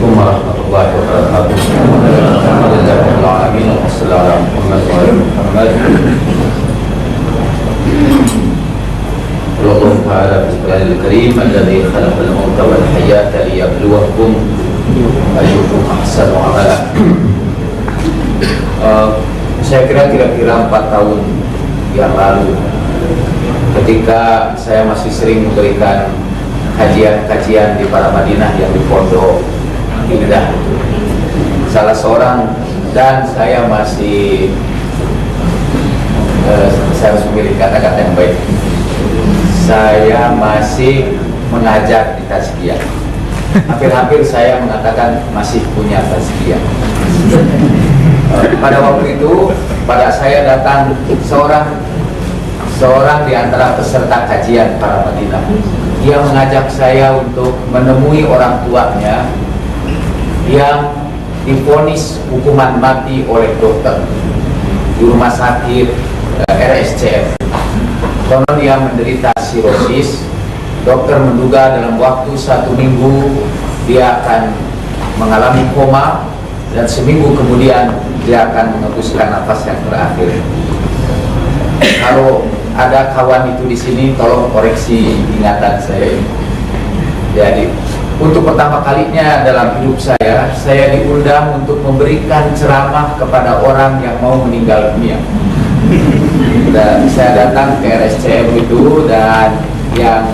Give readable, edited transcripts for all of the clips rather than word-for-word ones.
Assalamualaikum warahmatullahi wabarakatuh. Alhamdulillahirrahmanirrahim. Wassalamualaikum warahmatullahi wabarakatuh. Allah Ta'ala bismillahil karim alladzi khalaqal mauta wal hayata liyabluwakum ayyukum ahsanu amala. Saya kira-kira 4 tahun yang lalu, ketika saya masih sering memberikan kajian-kajian di para Madinah yang di Pondok Indah, salah seorang, dan saya masih saya harus memilih kata-kata yang baik, saya masih mengajar di tazkiyah. Hampir-hampir saya mengatakan masih punya tazkiyah. Pada waktu itu, pada saya datang seorang di antara peserta kajian para Madinah. Dia mengajak saya untuk menemui orang tuanya yang divonis hukuman mati oleh dokter di rumah sakit RSCM. Karena dia menderita sirosis, dokter menduga dalam waktu 1 minggu dia akan mengalami koma, dan seminggu kemudian dia akan menghembuskan nafas yang terakhir. Kalau ada kawan itu di sini, tolong koreksi ingatan saya. Jadi, untuk pertama kalinya dalam hidup saya diundang untuk memberikan ceramah kepada orang yang mau meninggal dunia. Dan saya datang ke RSCM itu, dan yang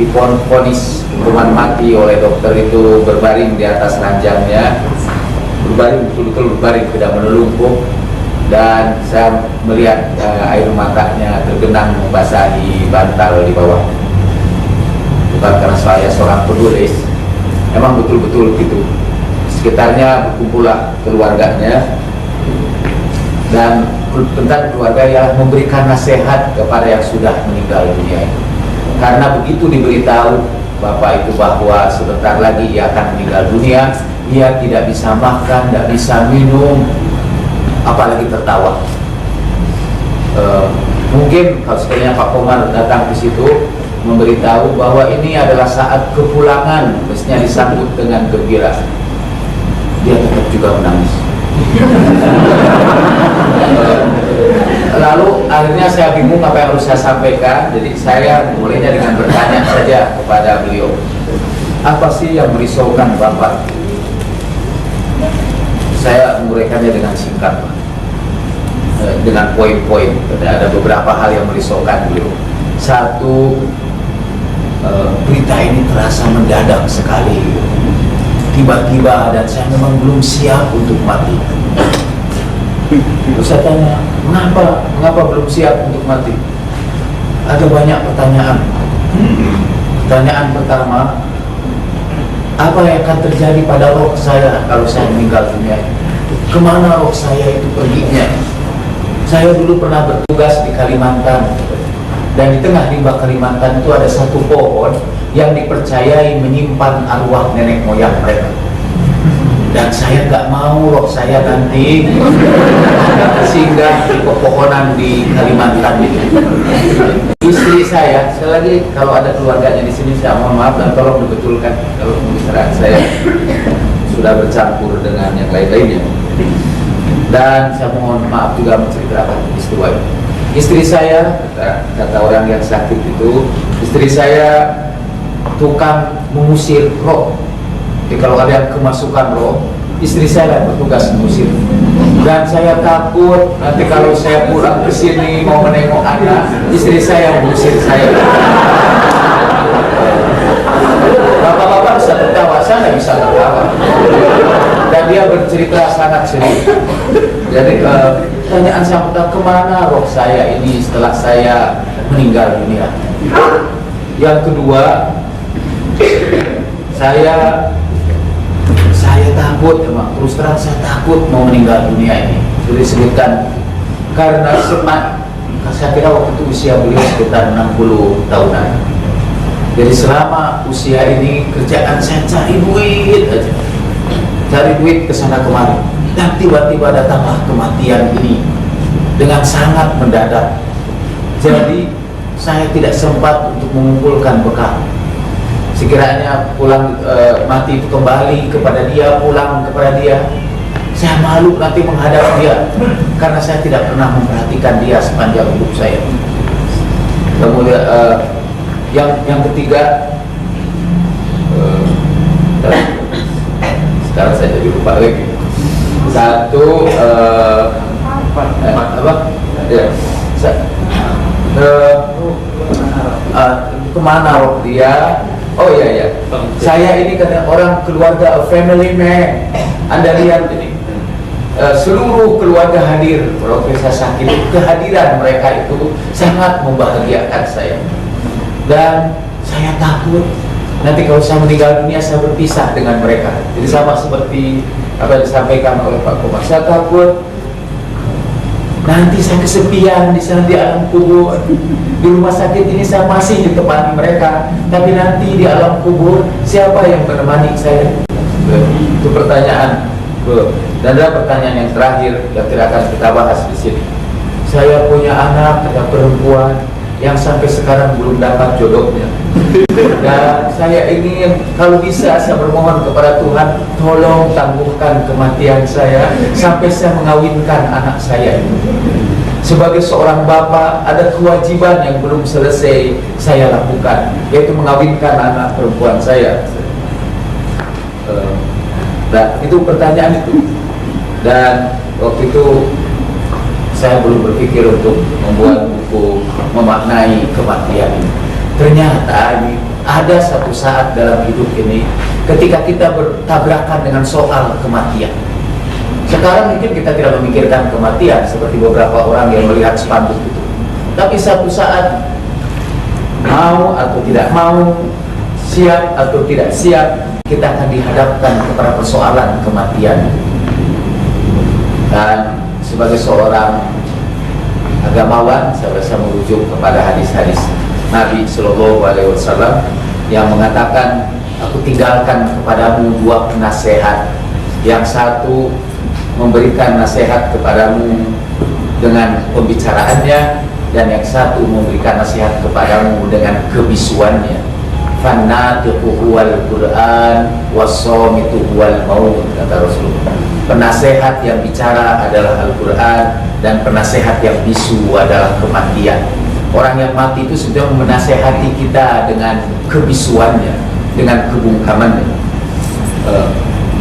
divonis hukuman mati oleh dokter itu berbaring di atas ranjangnya, berbaring, betul-betul berbaring, tidak menelungkup. Dan saya melihat air matanya tergenang membasahi bantal di bawah. Bukan karena saya seorang penulis, memang betul-betul gitu. Sekitarnya berkumpullah keluarganya, dan tentang keluarga yang memberikan nasihat kepada yang sudah meninggal dunia. Karena begitu diberitahu bapak itu bahwa sebentar lagi ia akan meninggal dunia, ia tidak bisa makan, tidak bisa minum, apalagi tertawa. Mungkin kalau sekalinya Pak Komar datang ke situ memberitahu bahwa ini adalah saat kepulangan, mestinya disambut dengan gembira, dia tetap juga menangis. Lalu akhirnya saya bingung apa yang harus saya sampaikan. Jadi saya mulainya dengan bertanya saja kepada beliau, apa sih yang merisaukan Bapak? Saya menguraikannya dengan singkat, dengan poin-poin. Ada beberapa hal yang merisaukan beliau. Satu, berita ini terasa mendadak sekali, tiba-tiba, dan saya memang belum siap untuk mati. Terus saya tanya, mengapa belum siap untuk mati? Ada banyak pertanyaan. Pertanyaan pertama, apa yang akan terjadi pada roh saya kalau saya meninggal dunia? Kemana roh saya itu perginya? Saya dulu pernah bertugas di Kalimantan, dan di tengah rimba Kalimantan itu ada satu pohon yang dipercayai menyimpan arwah nenek moyang mereka. Dan saya nggak mau roh saya nanti singgah di pepohonan di Kalimantan itu. Istri saya, sekali lagi kalau ada keluarganya di sini, saya mohon maaf dan tolong dibetulkan kalau pembicaraan saya sudah bercampur dengan yang lain-lainnya. Dan saya mohon maaf juga menceritakan peristiwa ini. Istri saya, kata orang yang sakit itu, istri saya tukang mengusir roh. Jadi kalau ada yang kemasukan roh, istri saya bertugas mengusir. Dan saya takut nanti kalau saya pulang ke sini mau menengok anak, istri saya mengusir saya. Bapak-bapak bisa tertawa, saya nggak bisa tertawa. Dan dia bercerita sangat serius. Jadi pertanyaan saya pertama, kemana roh saya ini setelah saya meninggal dunia? Yang kedua, saya takut, memang terus terang saya takut mau meninggal dunia ini. Sudah disebutkan karena saya kira waktu itu usia beliau sekitar 60 tahunan. Jadi selama usia ini kerjaan saya cari duit aja, cari duit kesana kemari, dan tiba-tiba datanglah kematian ini dengan sangat mendadak. Jadi saya tidak sempat untuk mengumpulkan bekal. sekiranya pulang mati itu kembali kepada dia, pulang kepada dia, saya malu nanti menghadap dia karena saya tidak pernah memperhatikan dia sepanjang hidup saya. Kemudian yang ketiga, sekarang saya jadi lupa lagi. Satu ya, kemana roh dia? Oh iya, saya ini kata orang keluarga, a family man. Anda lihat ini, seluruh keluarga hadir. Kalau saya sakit, kehadiran mereka itu sangat membahagiakan saya. Dan saya takut nanti kalau saya meninggal dunia saya berpisah dengan mereka. Jadi sama seperti apa yang disampaikan oleh Pak Komar. Saya takut nanti saya kesepian di sana di alam kubur. Di rumah sakit ini saya masih ditemani mereka, tapi nanti di alam kubur siapa yang menemani saya? Itu pertanyaan. Dan ada pertanyaan yang terakhir yang tidak akan kita bahas di sini. Saya punya anak perempuan yang sampai sekarang belum dapat jodohnya. Dan saya ingin kalau bisa saya bermohon kepada Tuhan, tolong tangguhkan kematian saya sampai saya mengawinkan anak saya ini. Sebagai seorang bapak ada kewajiban yang belum selesai saya lakukan, yaitu mengawinkan anak perempuan saya. Nah, itu pertanyaan itu. Dan waktu itu saya belum berpikir untuk membuat buku memaknai kematian ini. Ternyata ini ada satu saat dalam hidup ini ketika kita bertabrakan dengan soal kematian. Sekarang mungkin kita tidak memikirkan kematian seperti beberapa orang yang melihat spanduk itu. Tapi satu saat, mau atau tidak mau, siap atau tidak siap, kita akan dihadapkan kepada persoalan kematian. Dan sebagai seorang agamawan, saya bisa merujuk kepada hadis-hadis Nabi Shallallahu Alaihi Wasallam yang mengatakan, aku tinggalkan kepadamu dua penasehat. Yang satu memberikan nasihat kepadamu dengan pembicaraannya, dan yang satu memberikan nasihat kepadamu dengan kebisuannya. Fannatiqu huwal Qur'an was-shamitu huwal maut, kata Rasulullah. Penasehat yang bicara adalah Al-Quran, dan penasehat yang bisu adalah kematian. Orang yang mati itu sudah menasehati kita dengan kebisuannya, dengan kebungkamannya.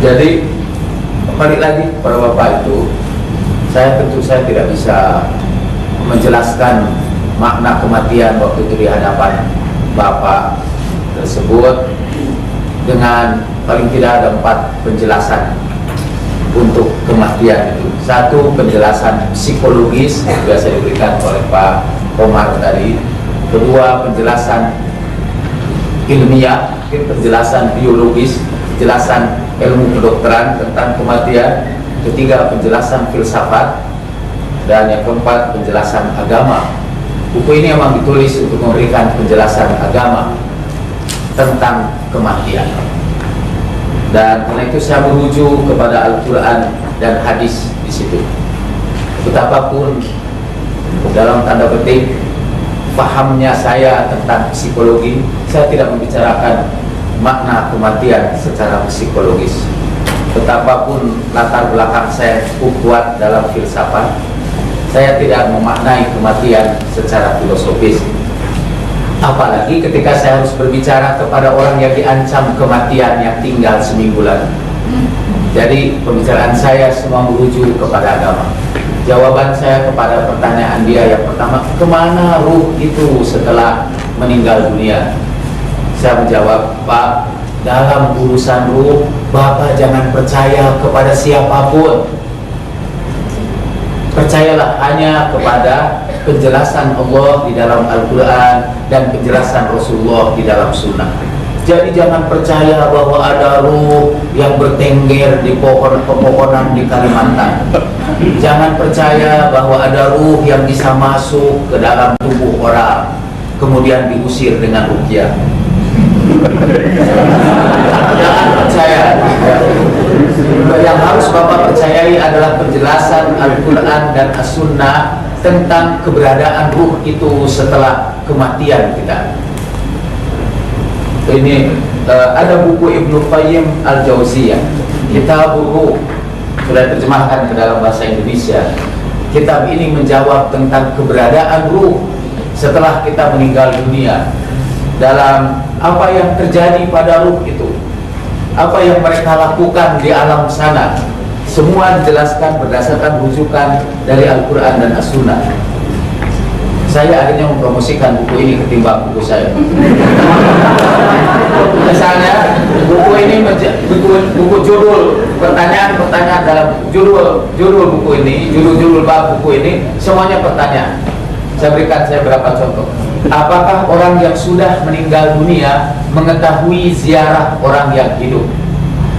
Jadi balik lagi pada Bapak itu, saya tentu saya tidak bisa menjelaskan makna kematian waktu itu di hadapan Bapak tersebut dengan paling tidak ada 4 penjelasan untuk kematian itu. Satu, penjelasan psikologis yang biasa diberikan oleh Pak Komar tadi. Kedua, penjelasan ilmiah, penjelasan biologis, penjelasan ilmu kedokteran tentang kematian. Ketiga, penjelasan filsafat. Dan yang keempat, penjelasan agama. Buku ini memang ditulis untuk memberikan penjelasan agama tentang kematian. Dan karena itu saya merujuk kepada Al-Quran dan hadis di situ. Betapapun dalam tanda petik pahamnya saya tentang psikologi, saya tidak membicarakan makna kematian secara psikologis. Betapapun latar belakang saya cukup kuat dalam filsafat, saya tidak memaknai kematian secara filosofis. Apalagi ketika saya harus berbicara kepada orang yang diancam kematian yang tinggal seminggu lagi. Jadi pembicaraan saya semua merujuk kepada agama. Jawaban saya kepada pertanyaan dia yang pertama, kemana ruh itu setelah meninggal dunia? Saya menjawab, Pak, dalam urusan ruh, Bapak jangan percaya kepada siapapun. Percayalah hanya kepada penjelasan Allah di dalam Al-Quran dan penjelasan Rasulullah di dalam Sunnah. Jadi jangan percaya bahwa ada ruh yang bertengger di pohon-pepohonan di Kalimantan. Jangan percaya bahwa ada ruh yang bisa masuk ke dalam tubuh orang kemudian diusir dengan ruqyah. Jangan percaya. Yang harus Bapak percayai adalah penjelasan Al-Quran dan As-Sunnah tentang keberadaan ruh itu setelah kematian kita. Ini ada buku Ibnu Qayyim Al-Jauziyah, Kitabur Ruh, sudah terjemahkan ke dalam bahasa Indonesia. Kitab ini menjawab tentang keberadaan ruh setelah kita meninggal dunia, dalam apa yang terjadi pada ruh itu, apa yang mereka lakukan di alam sana. Semua dijelaskan berdasarkan rujukan dari Al-Quran dan As-Sunnah. Saya akhirnya mempromosikan buku ini ketimbang buku saya. Misalnya buku ini buku judul pertanyaan-pertanyaan dalam judul buku ini, judul bab buku ini semuanya pertanyaan. Saya berapa contoh. Apakah orang yang sudah meninggal dunia mengetahui ziarah orang yang hidup?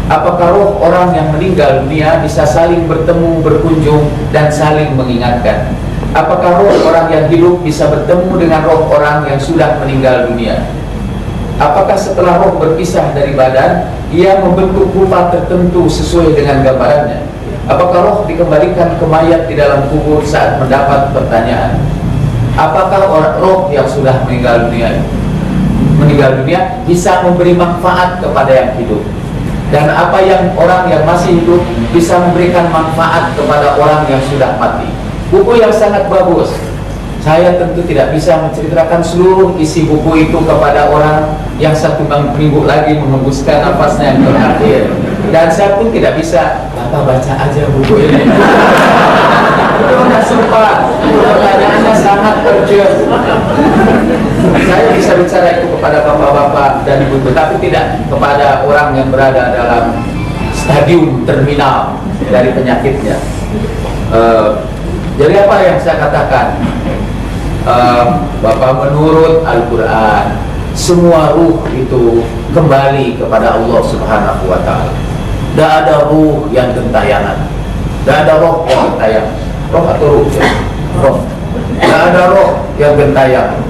Apakah roh orang yang meninggal dunia bisa saling bertemu, berkunjung, dan saling mengingatkan? Apakah roh orang yang hidup bisa bertemu dengan roh orang yang sudah meninggal dunia? Apakah setelah roh berpisah dari badan, ia membentuk rupa tertentu sesuai dengan gambarannya? Apakah roh dikembalikan ke mayat di dalam kubur saat mendapat pertanyaan? Apakah roh yang sudah meninggal dunia bisa memberi manfaat kepada yang hidup? Dan apa yang orang yang masih hidup bisa memberikan manfaat kepada orang yang sudah mati? Buku yang sangat bagus. Saya tentu tidak bisa menceritakan seluruh isi buku itu kepada orang yang satu minggu lagi mengembuskan nafasnya yang terakhir. Dan saya pun tidak bisa, Bapak baca aja buku ini. Itu tidak sempat. Pertanyaannya sangat urgent. Saya bisa bicara itu kepada bapak-bapak dan ibu-ibu, tapi tidak kepada orang yang berada dalam stadium terminal dari penyakitnya. Jadi apa yang saya katakan? Bapak, menurut Al-Quran, semua ruh itu kembali kepada Allah Subhanahu wa Ta'ala. Tidak ada ruh yang gentayangan, tidak ada roh yang gentayangan. Roh atau ruh ya? Roh. Tidak ada roh yang gentayangan.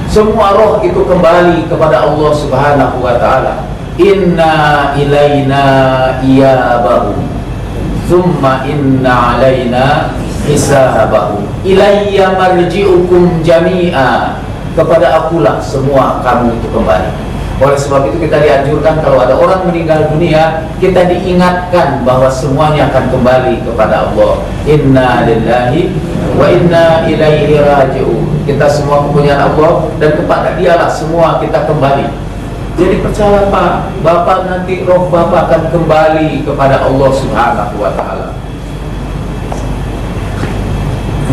Semua roh itu kembali kepada Allah Subhanahu wa Ta'ala. Inna ilaina iyabahum thumma inna alaina hisabahu ilayya marji'ukum jami'a. Kepada akulah semua kamu itu kembali. Oleh sebab itu kita dianjurkan kalau ada orang meninggal dunia, kita diingatkan bahwa semuanya akan kembali kepada Allah. Inna lillahi wa inna ilaihi raji'un. Kita semua kepunyaan Allah dan kepada Dialah semua kita kembali. Jadi percaya Pak, Bapak nanti roh Bapak akan kembali kepada Allah Subhanahu wa Ta'ala.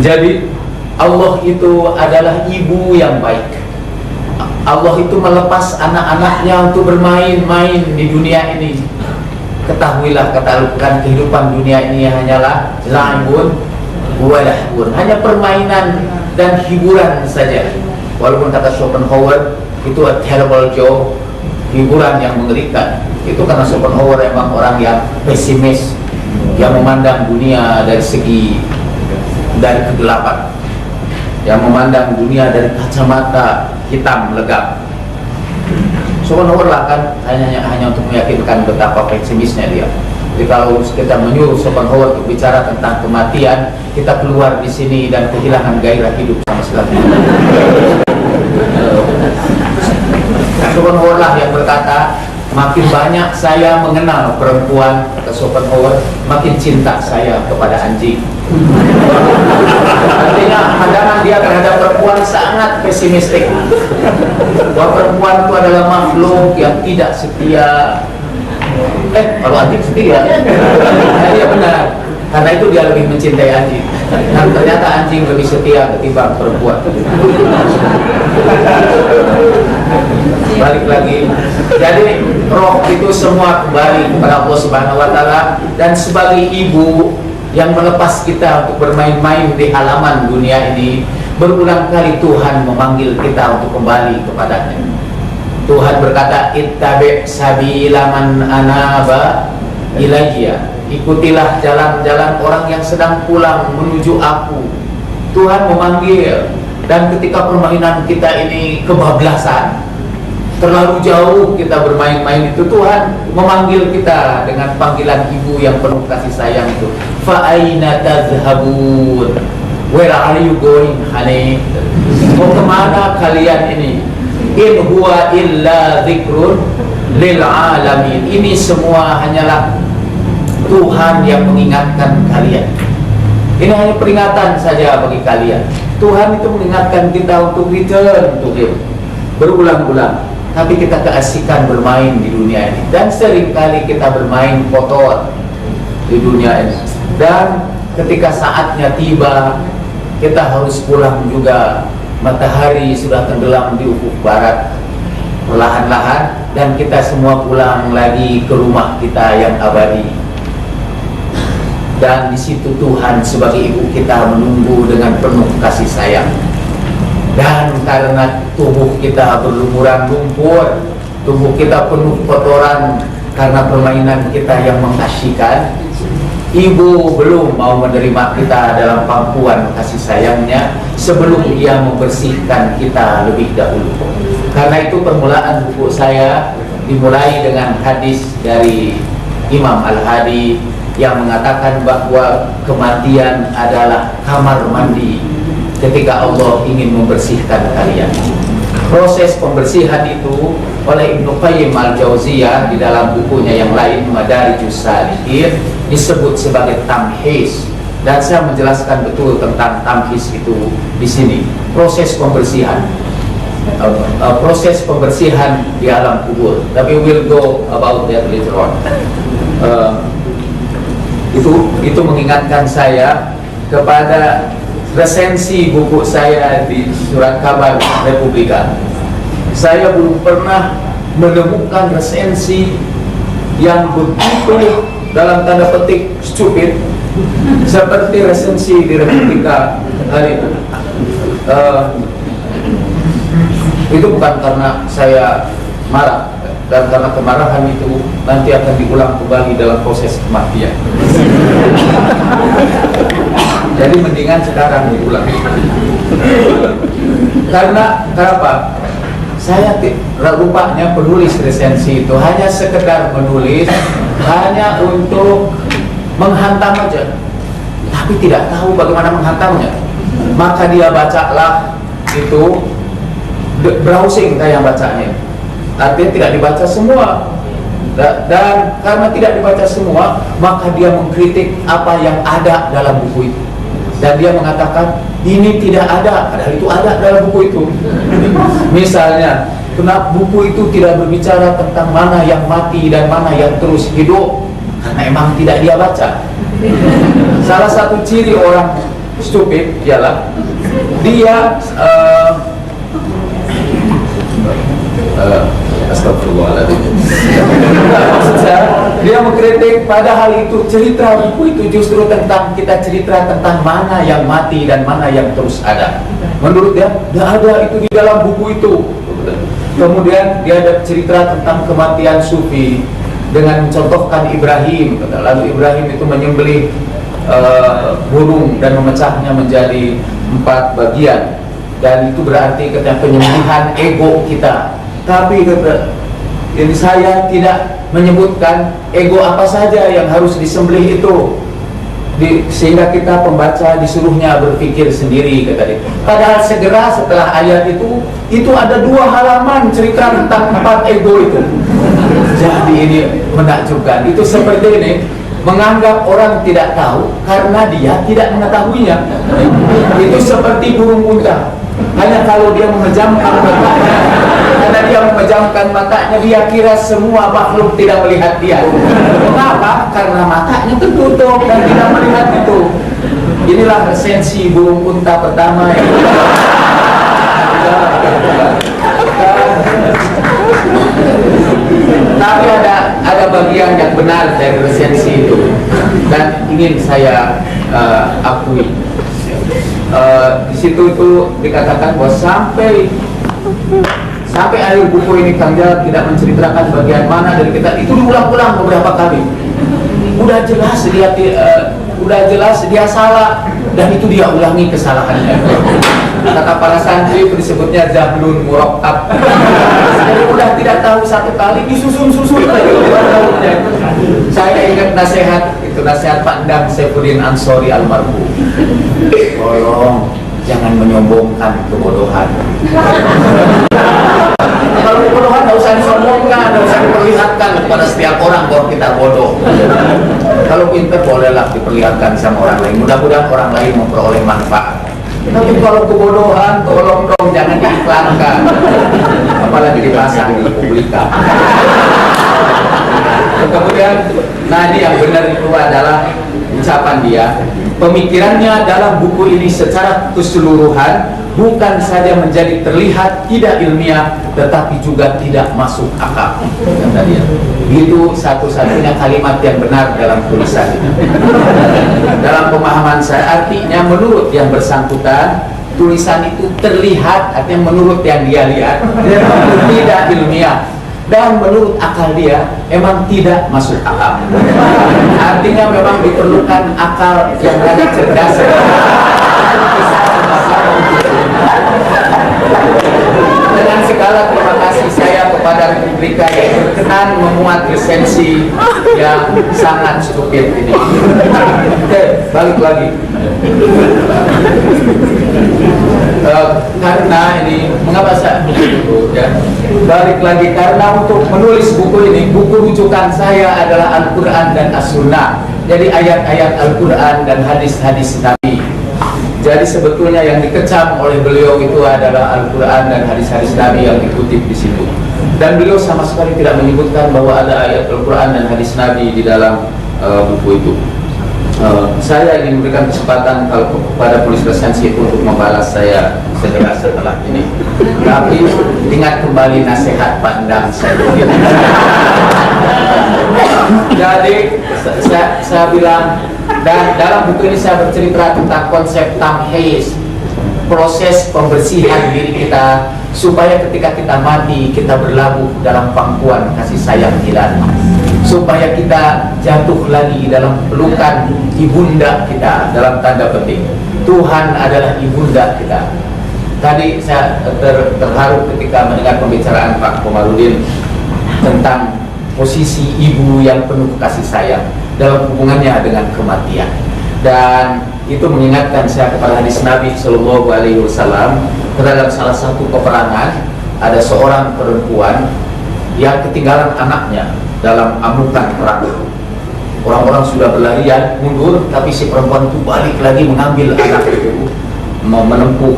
Jadi Allah itu adalah ibu yang baik. Allah itu melepas anak-anaknya untuk bermain-main di dunia ini. Ketahuilah, kata Al-Quran, kehidupan dunia ini hanyalah la'ibun wa lahwun, hanya permainan dan hiburan saja. Walaupun kata Schopenhauer itu a terrible joke, hiburan yang mengerikan. Itu karena Schopenhauer memang orang yang pesimis, yang memandang dunia dari kegelapan, yang memandang dunia dari kacamata hitam legam. Schopenhauer lah kan hanya untuk meyakinkan betapa pesimisnya dia. Jadi kalau kita menyuruh Schopenhauer untuk bicara tentang kematian, kita keluar di sini dan kehilangan gairah hidup sama sekali. Schopenhauer lah yang berkata, makin banyak saya mengenal perempuan, kata Schopenhauer, makin cinta saya kepada anjing. Artinya pandangan dia terhadap perempuan sangat pesimistik, bahwa perempuan itu adalah makhluk yang tidak setia. Kalau anjing setia, iya benar. Karena itu dia lebih mencintai anjing. Dan ternyata anjing lebih setia ketimbang perempuan. Balik lagi. Jadi roh itu semua kembali kepada Allah Subhanahu wa Ta'ala. Dan sebagai ibu yang melepas kita untuk bermain-main di halaman dunia ini, berulang kali Tuhan memanggil kita untuk kembali kepadanya. Tuhan berkata, ittabi' sabila man anaba ilayya. Ikutilah jalan-jalan orang yang sedang pulang menuju aku. Tuhan memanggil. Dan ketika permainan kita ini kebablasan, terlalu jauh kita bermain-main itu, Tuhan memanggil kita dengan panggilan ibu yang penuh kasih sayang itu. Fa'aina tazhabun? Where are you going, honey? Mau kemana kalian ini? In huwa illa dzikrun lil alamin. Ini semua hanyalah Tuhan yang mengingatkan kalian. Ini hanya peringatan saja bagi kalian. Tuhan itu mengingatkan kita untuk return to Him berulang-ulang. Tapi kita keasikan bermain di dunia ini, dan seringkali kita bermain kotor di dunia ini. Dan ketika saatnya tiba, kita harus pulang juga. Matahari sudah tenggelam di ufuk barat perlahan-lahan, dan kita semua pulang lagi ke rumah kita yang abadi. Dan di situ Tuhan sebagai ibu kita menunggu dengan penuh kasih sayang. Dan karena tubuh kita berlumuran lumpur, tubuh kita penuh kotoran karena permainan kita yang mengasyikkan, ibu belum mau menerima kita dalam pangkuan kasih sayangnya sebelum ia membersihkan kita lebih dahulu. Karena itu permulaan buku saya dimulai dengan hadis dari Imam Al-Hadi yang mengatakan bahwa kematian adalah kamar mandi ketika Allah ingin membersihkan kalian. Proses pembersihan itu oleh Ibnu Qayyim Al-Jauziyah di dalam bukunya yang lain Madarijus Salikin disebut sebagai tamhis, dan saya menjelaskan betul tentang tamhis itu di sini. Proses pembersihan, proses pembersihan di alam kubur. Tapi we'll go about that later on. Itu mengingatkan saya kepada resensi buku saya di Surat Kabar Republika. Saya belum pernah menemukan resensi yang begitu dalam tanda petik stupid seperti resensi di Republika hari itu. Itu bukan karena saya marah, dan karena kemarahan itu nanti akan diulang kembali dalam proses kematian. Jadi mendingan sekarang diulang. Karena kenapa? Saya rupanya penulis resensi itu hanya sekedar menulis, hanya untuk menghantam aja, tapi tidak tahu bagaimana menghantamnya. Maka dia bacalah itu, browsing kayak yang bacanya. Artinya tidak dibaca semua, dan karena tidak dibaca semua, maka dia mengkritik apa yang ada dalam buku itu, dan dia mengatakan ini tidak ada, padahal itu ada dalam buku itu. Misalnya, kenapa buku itu tidak berbicara tentang mana yang mati dan mana yang terus hidup? Karena emang tidak dia baca. Salah satu ciri orang stupid ialah dia astagfirullahaladzim. Dia mengkritik padahal itu cerita buku itu justru tentang kita cerita tentang mana yang mati dan mana yang terus ada. Menurut dia, tidak ada itu di dalam buku itu. Kemudian dia ada cerita tentang kematian sufi dengan mencontohkan Ibrahim. Lalu Ibrahim itu menyembelih burung dan memecahnya menjadi 4 bagian, dan itu berarti katanya penyembelihan ego kita. Tapi ini saya tidak menyebutkan ego apa saja yang harus disembelih itu, sehingga kita pembaca disuruhnya berpikir sendiri, kata dia. Padahal segera setelah ayat itu ada 2 halaman cerita tentang 4 ego itu. Jadi ini menakjubkan. Itu seperti ini, menganggap orang tidak tahu karena dia tidak mengetahuinya. Itu seperti burung unta, hanya kalau dia memejamkan matanya, karena dia memejamkan matanya, dia kira semua makhluk tidak melihat dia. Mengapa? Karena matanya tertutup dan tidak melihat itu. Inilah esensi burung unta pertama yang tapi ada bagian yang benar dari resensi itu, dan ingin saya akui. Di situ itu dikatakan bahwa sampai akhir buku ini Kang Jalal tidak menceritakan bagian mana dari kita. Itu diulang-ulang beberapa kali. Udah jelas dia salah, dan itu dia ulangi kesalahannya. Kata para santri itu disebutnya zahlun murakkab. Jadi udah tidak tahu satu kali disusun-susun lagi. Saya ingat nasihat Pak Endang Saifuddin Ansori almarhum. Tolong jangan menyombongkan kebodohan. Kalau kebodohan tidak usah disombongkan, tidak usah diperlihatkan kepada setiap orang bahwa kita bodoh. Kalau pintar bolehlah diperlihatkan sama orang lain, mudah-mudahan orang lain memperoleh manfaat. Tapi kalau kebodohan, tolong dong jangan diiklankan, apalagi dipasang di publika. Kemudian, ini yang benar itu adalah ucapan dia. Pemikirannya dalam buku ini secara keseluruhan bukan saja menjadi terlihat tidak ilmiah, tetapi juga tidak masuk akal. Kata dia. Itu satu-satunya kalimat yang benar dalam tulisan ini. Dalam pemahaman saya, artinya menurut yang bersangkutan, tulisan itu terlihat, artinya menurut yang dia lihat, tidak ilmiah. Dan menurut akal dia memang tidak masuk akal. Artinya memang diperlukan akal yang agak cerdas. Dengan segala terima kasih saya kepada Republika yang berkenan memuat resensi yang sangat stupid ini. Oke, balik lagi. Karena ini mengapa saya begitu ya, balik lagi karena untuk menulis buku ini, buku rujukan saya adalah Al-Quran dan As-Sunnah. Jadi ayat-ayat Al-Quran dan hadis-hadis Nabi. Jadi sebetulnya yang dikecam oleh beliau itu adalah Al-Quran dan hadis-hadis Nabi yang dikutip di situ. Dan beliau sama sekali tidak menyebutkan bahwa ada ayat Al-Quran dan hadis Nabi di dalam buku itu. Saya ingin memberikan kesempatan kepada penulis resensi itu untuk membalas saya segera setelah ini. Tapi ingat kembali nasihat pandang saya. Jadi saya bilang, dan dalam buku ini saya bercerita tentang konsep tamhiz, proses pembersihan diri kita supaya ketika kita mati kita berlabuh dalam pangkuan kasih sayang ilahi, supaya kita jatuh lagi dalam pelukan ibunda kita. Dalam tanda petik, Tuhan adalah ibunda kita. Tadi saya terharu ketika mendengar pembicaraan Pak Komarudin tentang posisi ibu yang penuh kasih sayang dalam hubungannya dengan kematian. Dan itu mengingatkan saya kepada hadis Nabi Shallallahu Alaihi Wasallam. Dalam salah satu peperangan ada seorang perempuan yang ketinggalan anaknya dalam amukan perang. Orang-orang sudah berlarian mundur, tapi si perempuan itu balik lagi mengambil anak itu, menempuh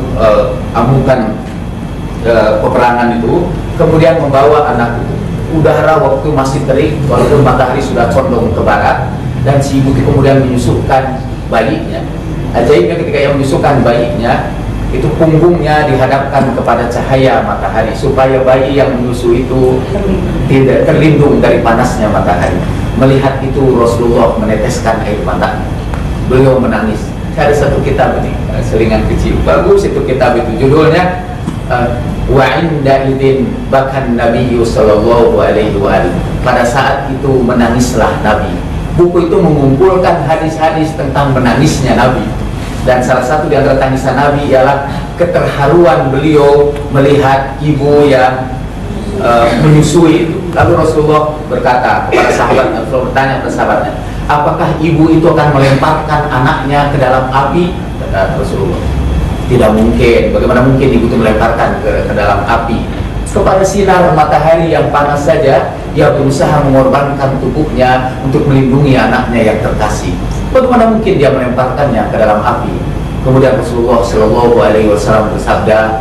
amukan peperangan itu, kemudian membawa anak itu. Udara waktu masih terik, walaupun matahari sudah condong ke barat, dan si ibu kemudian menyusukan bayinya. Ajaibnya ketika ia menyusukan bayinya, itu punggungnya dihadapkan kepada cahaya matahari supaya bayi yang menyusu itu tidak terlindung dari panasnya matahari. Melihat itu Rasulullah meneteskan air mata. Beliau menangis. Ada satu kitab ini, selingan kecil, bagus itu kitab itu, judulnya wa inda idin bakan Nabi sallallahu alaihi wa alihi. Pada saat itu menangislah Nabi. Buku itu mengumpulkan hadis-hadis tentang menangisnya Nabi. Dan salah satu di antara tangisan Nabi ialah keterharuan beliau melihat ibu yang menyusui itu. Lalu Rasulullah berkata kepada sahabatnya, Rasulullah bertanya kepada sahabatnya, apakah ibu itu akan melemparkan anaknya ke dalam api? Kata Rasulullah, tidak mungkin. Bagaimana mungkin ibu itu melemparkan ke dalam api? Kepada sinar matahari yang panas saja ia berusaha mengorbankan tubuhnya untuk melindungi anaknya yang terkasih. Bagaimana mungkin dia melemparkannya ke dalam api? Kemudian Rasulullah Shallallahu Alaihi Wasallam bersabda,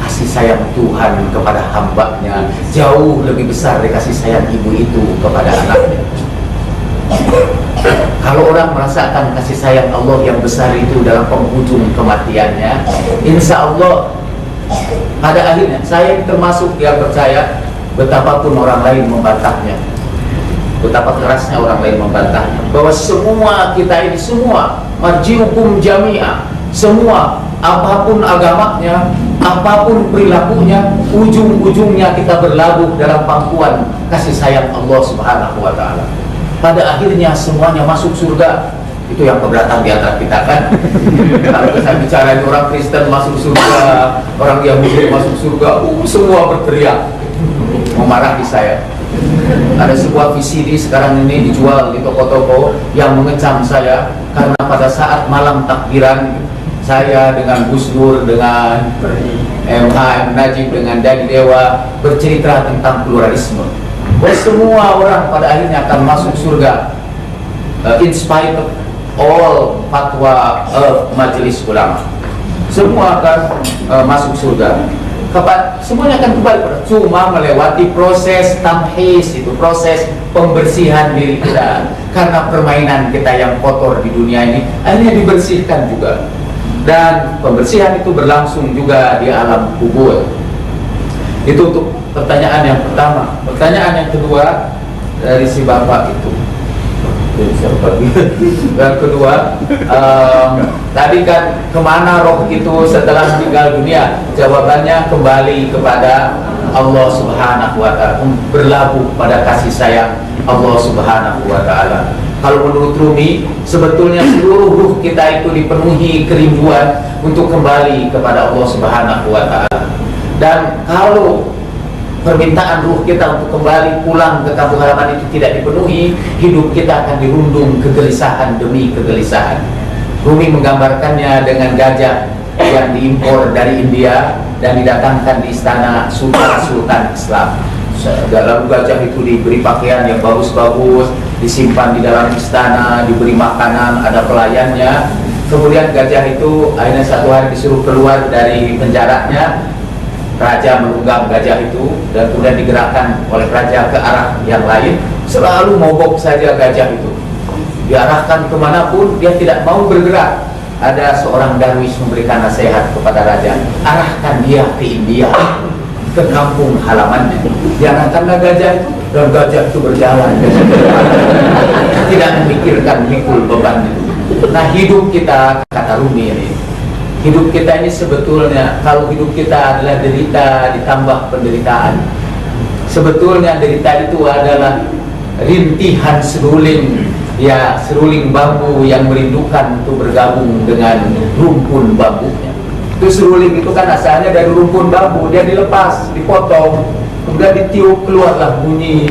kasih sayang Tuhan kepada hambanya jauh lebih besar dari kasih sayang ibu itu kepada anaknya. Kalau orang merasakan kasih sayang Allah yang besar itu dalam penghujung kematiannya, insya Allah pada akhirnya saya termasuk yang percaya betapapun orang lain membantahnya, betapa kerasnya orang lain membantahnya, bahwa semua kita ini semua marjiukum jami'ah, semua apapun agamanya, apapun perilakunya, ujung-ujungnya kita berlabuh dalam pangkuan kasih sayang Allah Subhanahu wa Ta'ala. Pada akhirnya semuanya masuk surga. Itu yang keberatan di antara kita kan. Kalau saya bicara orang Kristen masuk surga, orang Yahudi masuk surga, semua berteriak memarahi saya. Ada sebuah VCD sekarang ini dijual di toko-toko yang mengecam saya karena pada saat malam takbiran saya dengan Gus Nur, dengan MH, M. Najib, dengan Dani Dewa bercerita tentang pluralisme, bahwa semua orang pada akhirnya akan masuk surga, in spite of all fatwa majelis ulama, semua akan masuk surga. Semuanya akan kembali pada, cuma melewati proses tamhis, itu proses pembersihan diri kita, karena permainan kita yang kotor di dunia ini akhirnya dibersihkan juga. Dan pembersihan itu berlangsung juga di alam kubur. Itu untuk pertanyaan yang pertama. Pertanyaan yang kedua dari si bapak itu. Yang kedua, tadi kan kemana roh itu setelah meninggal dunia? Jawabannya kembali kepada Allah Subhanahu wa Ta'ala, berlabuh pada kasih sayang Allah Subhanahu wa Ta'ala. Kalau menurut Rumi, sebetulnya seluruh ruh kita itu dipenuhi kerinduan untuk kembali kepada Allah Subhanahu wa Ta'ala. Dan kalau permintaan ruh kita untuk kembali pulang ke kampung halaman itu tidak dipenuhi, hidup kita akan dirundung kegelisahan demi kegelisahan. Rumi menggambarkannya dengan gajah yang diimpor dari India dan didatangkan di istana Sultan Islam. Dalam gajah itu diberi pakaian yang bagus-bagus, disimpan di dalam istana, diberi makanan, ada pelayannya. Kemudian gajah itu akhirnya satu hari disuruh keluar dari penjaranya. Raja menunggang gajah itu dan kemudian digerakkan oleh raja ke arah yang lain. Selalu mogok saja gajah itu, diarahkan kemanapun dia tidak mau bergerak. Ada seorang darwis memberikan nasihat kepada raja, arahkan dia ke India, ke kampung halamannya. Diarahkanlah gajah itu, dan gajah itu berjalan tidak memikirkan pikul beban itu. Nah, hidup kita, kata Rumi ini, hidup kita ini sebetulnya, kalau hidup kita adalah derita ditambah penderitaan, sebetulnya derita itu adalah rintihan seruling, ya, seruling bambu yang merindukan untuk bergabung dengan rumpun bambunya. Itu seruling itu kan asalnya dari rumpun bambu, dia dilepas, dipotong, kemudian ditiup, keluarlah bunyi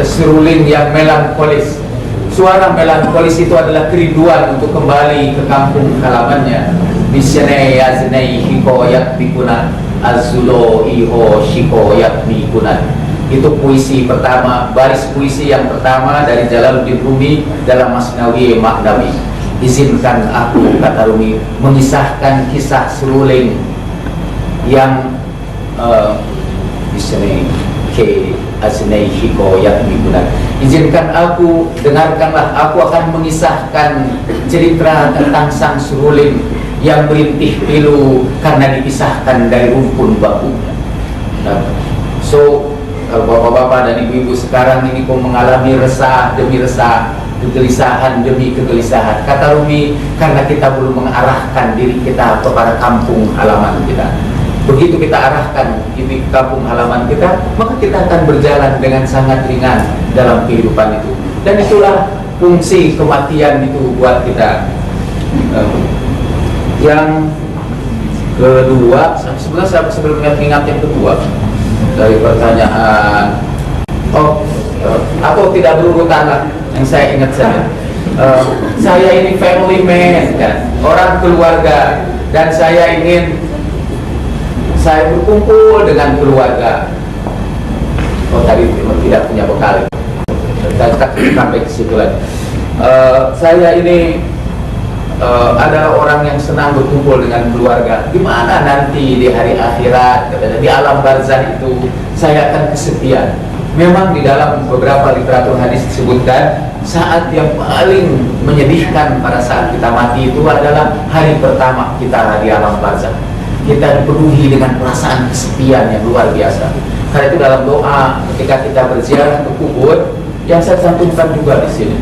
seruling yang melankolis. Suara melankolis itu adalah kerinduan untuk kembali ke kampung halamannya. Bisanai aznai hikoyak bikunan azulo iho shikoyak bikunan. Itu puisi pertama, baris puisi yang pertama dari Jalaluddin Rumi dalam Masnawi Maknawi. Izinkan aku, kata Rumi, mengisahkan kisah seruling yang bisanai ke aznai hikoyak bikunan. Izinkan aku, dengarkanlah, aku akan mengisahkan cerita tentang sang seruling yang berintih pilu karena dipisahkan dari rumpun bambunya. Nah, so kalau bapak-bapak dan ibu-ibu sekarang ini kok mengalami resah demi resah, kegelisahan demi kegelisahan, kata Rumi, karena kita belum mengarahkan diri kita kepada kampung halaman kita. Begitu kita arahkan ini kampung halaman kita, maka kita akan berjalan dengan sangat ringan dalam kehidupan itu. Dan itulah fungsi kematian itu buat kita. Yang kedua, sebenarnya saya sebelum ingat yang kedua dari pertanyaan, atau tidak berurutan lah, yang saya ingat saja. Saya ini family man, kan, orang keluarga, dan saya ingin saya berkumpul dengan keluarga. Tadi tidak punya bekal, sampai ke situ lagi. Saya ini adalah orang yang senang berkumpul dengan keluarga. Gimana nanti di hari akhirat, di alam barzah itu saya akan kesepian. Memang di dalam beberapa literatur hadis disebutkan saat yang paling menyedihkan pada saat kita mati itu adalah hari pertama kita di alam barzah. Kita dipenuhi dengan perasaan kesepian yang luar biasa. Karena itu dalam doa ketika kita berziarah ke kubur, yang saya cantumkan juga di sini.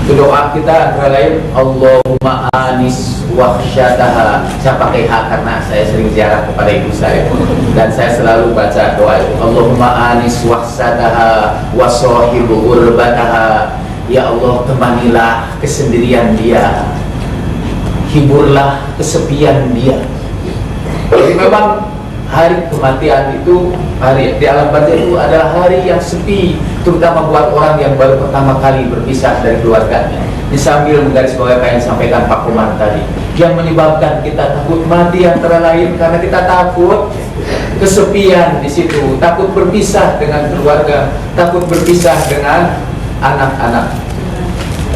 Doa kita antara lain Allahumma anis wahsyataha. Saya pakai hak karena saya sering ziarah kepada ibu saya, dan saya selalu baca doa itu, Allahumma anis wahsyataha wa sahibu urbataha. Ya Allah, temanilah kesendirian dia, hiburlah kesepian dia. Jadi memang hari kematian itu, hari di alam barzah itu adalah hari yang sepi, terutama buat orang yang baru pertama kali berpisah dari keluarganya. Ini sambil menggarisbawahi apa yang disampaikan Pak Komar tadi, yang menyebabkan kita takut mati antara lain karena kita takut kesepian di situ, takut berpisah dengan keluarga, takut berpisah dengan anak-anak.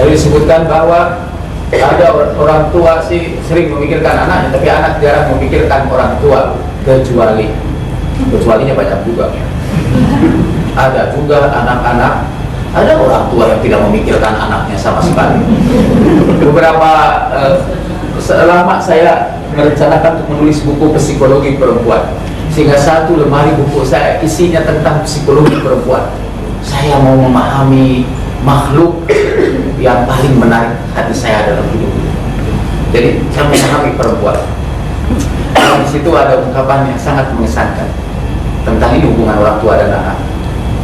Jadi disebutkan bahwa ada orang tua sih sering memikirkan anaknya, tapi anak jarang memikirkan orang tua, kecualinya banyak juga. Ada juga anak-anak, ada orang tua yang tidak memikirkan anaknya sama sekali. Beberapa selama saya merencanakan untuk menulis buku psikologi perempuan, sehingga satu lemari buku saya isinya tentang psikologi perempuan. Saya mau memahami makhluk yang paling menarik hati saya dalam hidup ini. Jadi saya memahami perempuan. Di situ ada ungkapan yang sangat mengesankan tentang ini hubungan orang tua dan anak.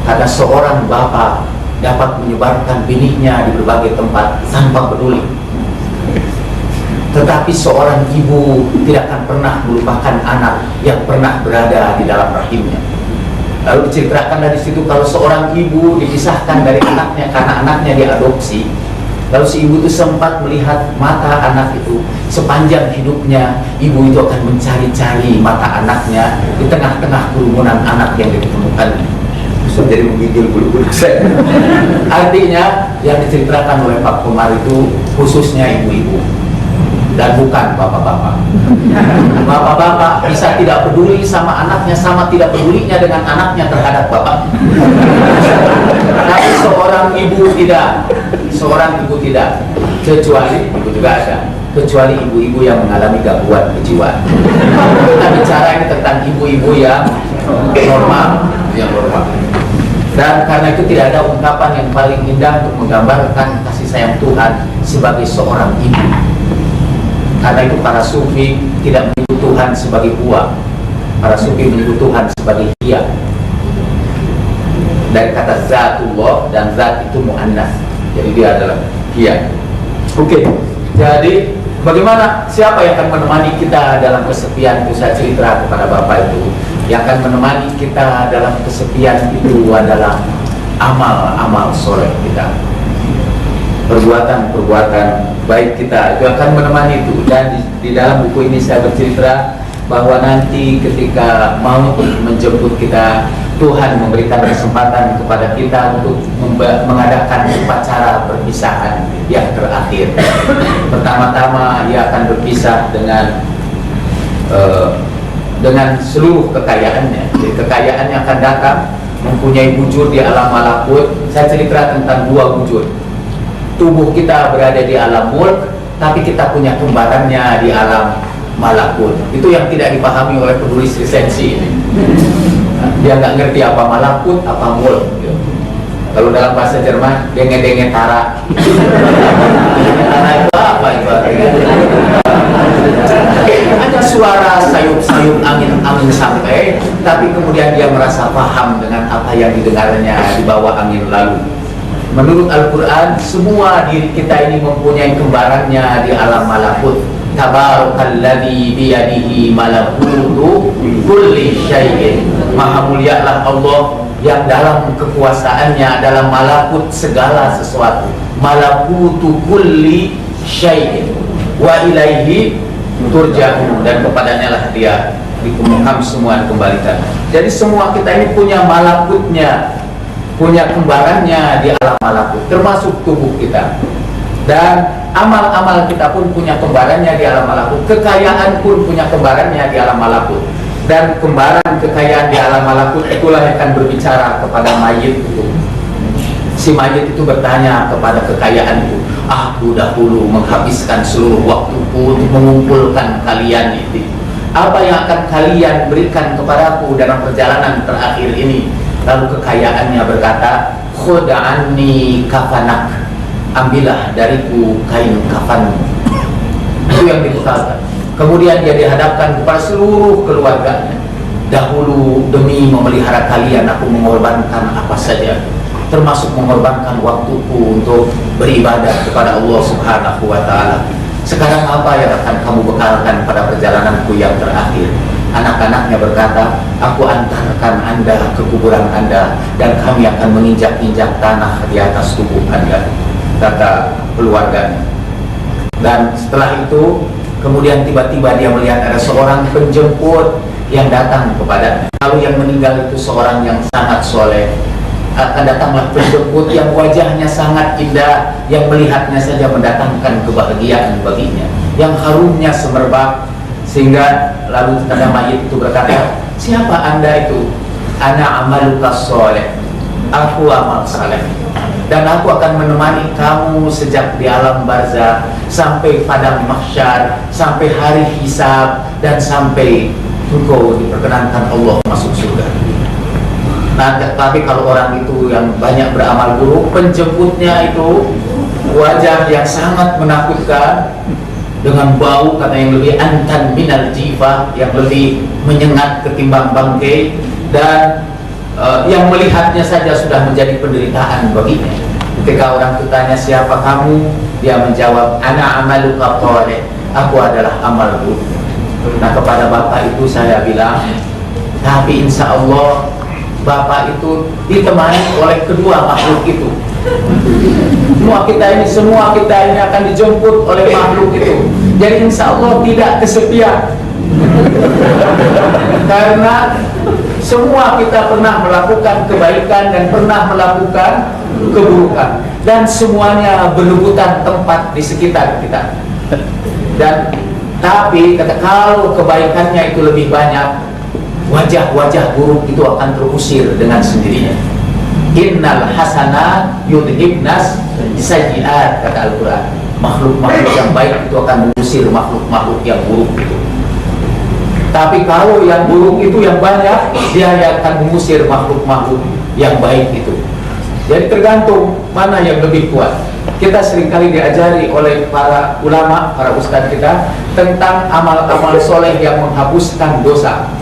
Karena seorang bapak dapat menyebarkan benihnya di berbagai tempat tanpa peduli, tetapi seorang ibu tidak akan pernah melupakan anak yang pernah berada di dalam rahimnya. Lalu diceritakan dari situ kalau seorang ibu dipisahkan dari anaknya karena anaknya diadopsi, lalu si ibu itu sempat melihat mata anak itu sepanjang hidupnya. Ibu itu akan mencari-cari mata anaknya di tengah-tengah kerumunan anak yang ditemukan. Bisa jadi menggigil bulu-bulu saya. Artinya yang diceritakan oleh Pak Komar itu khususnya ibu-ibu dan bukan bapak-bapak. Bapak-bapak bisa tidak peduli sama anaknya, sama tidak pedulinya dengan anaknya terhadap bapak. Tapi seorang ibu tidak, kecuali ibu juga ada, kecuali ibu-ibu yang mengalami gangguan kejiwaan. Kita bicara ini tentang ibu-ibu yang normal, Dan karena itu tidak ada ungkapan yang paling indah untuk menggambarkan kasih sayang Tuhan sebagai seorang ibu. Karena itu para sufi tidak menyebut Tuhan sebagai buah. Para sufi menyebut Tuhan sebagai Hiya. Dari kata Zatullah, dan Zat itu mu'annas, jadi dia adalah Hiya. Oke, jadi bagaimana, siapa yang akan menemani kita dalam kesepian itu? Saya cerita kepada Bapak itu, yang akan menemani kita dalam kesepian itu adalah amal-amal soleh kita, perbuatan-perbuatan baik kita itu akan menemani itu. Dan di dalam buku ini saya bercerita bahwa nanti ketika mau menjemput kita, Tuhan memberikan kesempatan kepada kita untuk mengadakan upacara perpisahan yang terakhir. Pertama-tama ia akan berpisah dengan seluruh kekayaannya. Jadi kekayaannya akan datang, mempunyai bujur di alam malakut. Saya cerita tentang dua bujur. Tubuh kita berada di alam mulk, tapi kita punya kembarannya di alam malakut. Itu yang tidak dipahami oleh penulis resensi ini. Dia nggak ngerti apa malakut, apa mulk. Kalau dalam bahasa Jerman, denge-denge tara. Tara itu apa itu artinya? Ada suara sayup-sayup angin sampai, tapi kemudian dia merasa paham dengan apa yang didengarnya di bawah angin lalu. Menurut Al-Quran, semua diri kita ini mempunyai kembarannya di alam malakut. Tabarakalladzi biyadihi malakutu kulli syai'in. Maha mulialah Allah yang dalam kekuasaannya, dalam malakut segala sesuatu. Malakutu kulli syai'in wa ilaihi turja'un, dan kepadanya lah dia dikembangkan semua, dikembalikan. Jadi semua kita ini punya malakutnya, punya kembarannya di alam malakut, termasuk tubuh kita. Dan amal-amal kita pun punya kembarannya di alam malakut. Kekayaan pun punya kembarannya di alam malakut. Dan kembaran kekayaan di alam malakut itulah yang akan berbicara kepada mayit itu. Si mayit itu bertanya kepada kekayaan itu, aku dahulu menghabiskan seluruh waktuku untuk mengumpulkan kalian itu. Apa yang akan kalian berikan kepadaku dalam perjalanan terakhir ini? Lalu kekayaannya berkata, khud anni kafanak, ambillah dariku kain kafanmu. Itu yang dibekalkan. Kemudian dia dihadapkan kepada seluruh keluarganya. Dahulu demi memelihara kalian aku mengorbankan apa saja, termasuk mengorbankan waktuku untuk beribadah kepada Allah Subhanahu wa ta'ala. Sekarang apa yang akan kamu bekalkan pada perjalananku yang terakhir? Anak-anaknya berkata, aku antarkan Anda ke kuburan Anda, dan kami akan menginjak-injak tanah di atas tubuh Anda, kata keluarganya. Dan setelah itu kemudian tiba-tiba dia melihat ada seorang penjemput yang datang kepadanya. Lalu yang meninggal itu seorang yang sangat soleh. Akan datanglah penjemput yang wajahnya sangat indah, yang melihatnya saja mendatangkan kebahagiaan baginya, yang harumnya semerbak. Sehingga lalu tetangga mayit itu berkata, siapa anda itu? Ana amaluka soleh, aku amal saleh, dan aku akan menemani kamu sejak di alam barzah sampai padang mahsyar, sampai hari hisab, dan sampai engkau diperkenankan Allah masuk surga. Nah, tapi kalau orang itu yang banyak beramal buruk, penjemputnya itu wajah yang sangat menakutkan, dengan bau kata yang lebih antan minal jifa, yang lebih menyengat ketimbang bangkai, dan yang melihatnya saja sudah menjadi penderitaan baginya. Ketika orang itu tanya siapa kamu, dia menjawab ana amaluka soleh, aku adalah amal buruk. Nah, kepada bapak itu saya bilang, tapi insya Allah bapak itu ditemani oleh kedua makhluk itu. Semua kita ini akan dijemput oleh makhluk itu. Jadi insya Allah tidak kesepian. Karena semua kita pernah melakukan kebaikan dan pernah melakukan keburukan, dan semuanya berebutan tempat di sekitar kita. Dan tapi kalau kebaikannya itu lebih banyak, wajah-wajah buruk itu akan terusir dengan sendirinya. Innal hasanat yudhibnas sayyi'at, kata Al-Quran. Makhluk-makhluk yang baik itu akan mengusir makhluk-makhluk yang buruk itu. Tapi kalau yang buruk itu yang banyak, dia akan mengusir makhluk-makhluk yang baik itu. Jadi tergantung mana yang lebih kuat. Kita seringkali diajari oleh para ulama, para ustadz kita, tentang amal-amal soleh yang menghapuskan dosa.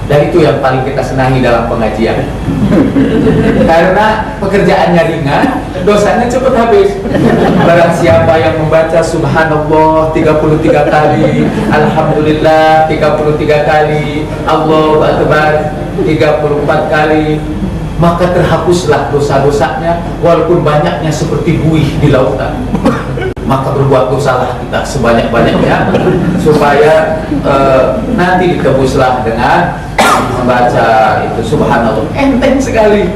Dan itu yang paling kita senangi dalam pengajian. Karena pekerjaannya ringan, dosanya cepat habis. Barang siapa yang membaca subhanallah 33 kali, alhamdulillah 33 kali, Allahu akbar 34 kali, maka terhapuslah dosa-dosanya, walaupun banyaknya seperti buih di lautan. Maka berbuat dosalah kita sebanyak-banyaknya, supaya nanti ditebuslah dengan membaca itu subhanallah. Enteng sekali.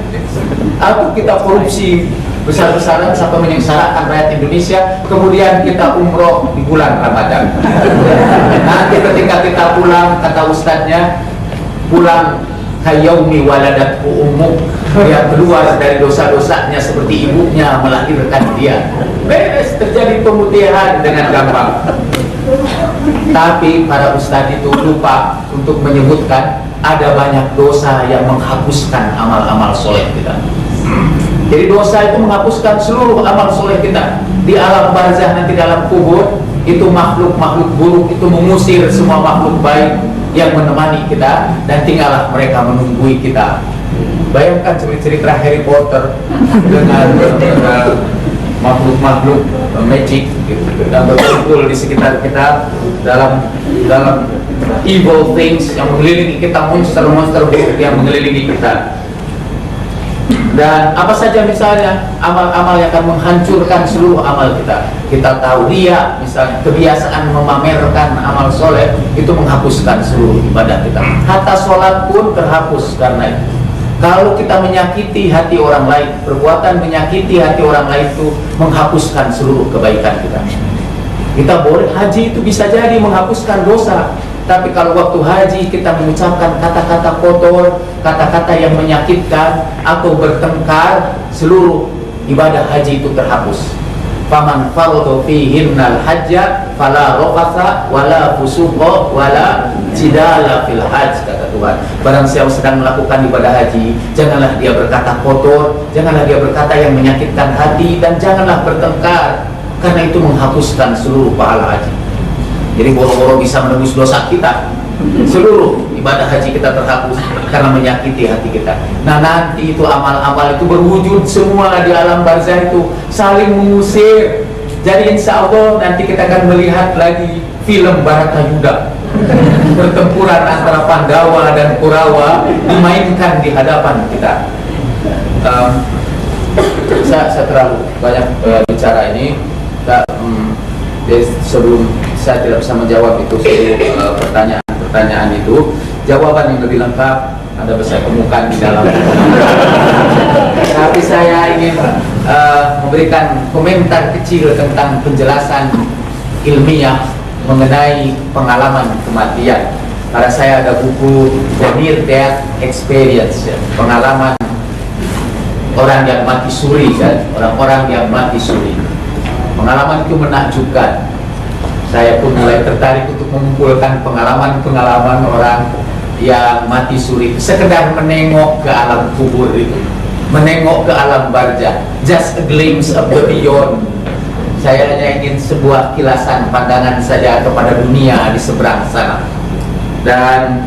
Aku kita korupsi besar-besaran sampai menyengsarakan rakyat Indonesia, kemudian kita umroh di bulan Ramadan. Nanti ketika kita pulang, kata ustadznya, pulang kayaumi waladatku ummuk, dia keluar dari dosa-dosanya seperti ibunya melahirkan dia. Beres, terjadi pemutihan dengan gampang. Tapi para ustadz itu lupa untuk menyebutkan ada banyak dosa yang menghapuskan amal-amal soleh kita. Jadi dosa itu menghapuskan seluruh amal soleh kita. Di alam barzah nanti dalam kubur, itu makhluk-makhluk buruk itu mengusir semua makhluk baik yang menemani kita, dan tinggallah mereka menunggui kita. Bayangkan cerita Harry Potter dengan makhluk-makhluk magic gitu, dan berkumpul di sekitar kita dalam evil things yang mengelilingi kita, monster-monster buruk yang mengelilingi kita. Dan apa saja misalnya amal-amal yang akan menghancurkan seluruh amal kita. Kita tahu dia misalnya kebiasaan memamerkan amal soleh itu menghapuskan seluruh ibadah kita. Hatta sholat pun terhapus karena itu. Kalau kita menyakiti hati orang lain, perbuatan menyakiti hati orang lain itu menghapuskan seluruh kebaikan kita. Kita boleh haji itu bisa jadi menghapuskan dosa, tapi kalau waktu haji kita mengucapkan kata-kata kotor, kata-kata yang menyakitkan atau bertengkar, seluruh ibadah haji itu terhapus. Faman farada fihinnal hajja fala rafatha wala fusuqa wala jidala fil hajj, kata Tuhan. Barang siapa sedang melakukan ibadah haji, janganlah dia berkata kotor, janganlah dia berkata yang menyakitkan hati, dan janganlah bertengkar, karena itu menghapuskan seluruh pahala haji. Jadi boro-boro bisa menembus dosa kita, seluruh ibadah haji kita terhapus karena menyakiti hati kita. Nah, nanti itu amal-amal itu berwujud semua di alam barzah itu saling mengusir. Jadi insya Allah nanti kita akan melihat lagi film Baratayuda, pertempuran antara Pandawa dan Kurawa dimainkan di hadapan kita. Saya terlalu banyak bicara ini. Sebelum saya tidak bisa menjawab itu pertanyaan itu. Jawaban yang lebih lengkap Anda bisa temukan di dalam. Tapi saya ingin memberikan komentar kecil tentang penjelasan ilmiah mengenai pengalaman kematian. Pada saya ada buku The Near Death Experience, ya, pengalaman orang yang mati suri, kan? Orang-orang yang mati suri. Pengalaman itu menakjubkan. Saya pun mulai tertarik untuk mengumpulkan pengalaman-pengalaman orang yang mati suri, sekedar menengok ke alam kubur itu, menengok ke alam barzah, just a glimpse of the beyond. Saya hanya ingin sebuah kilasan pandangan saja kepada dunia di seberang sana. Dan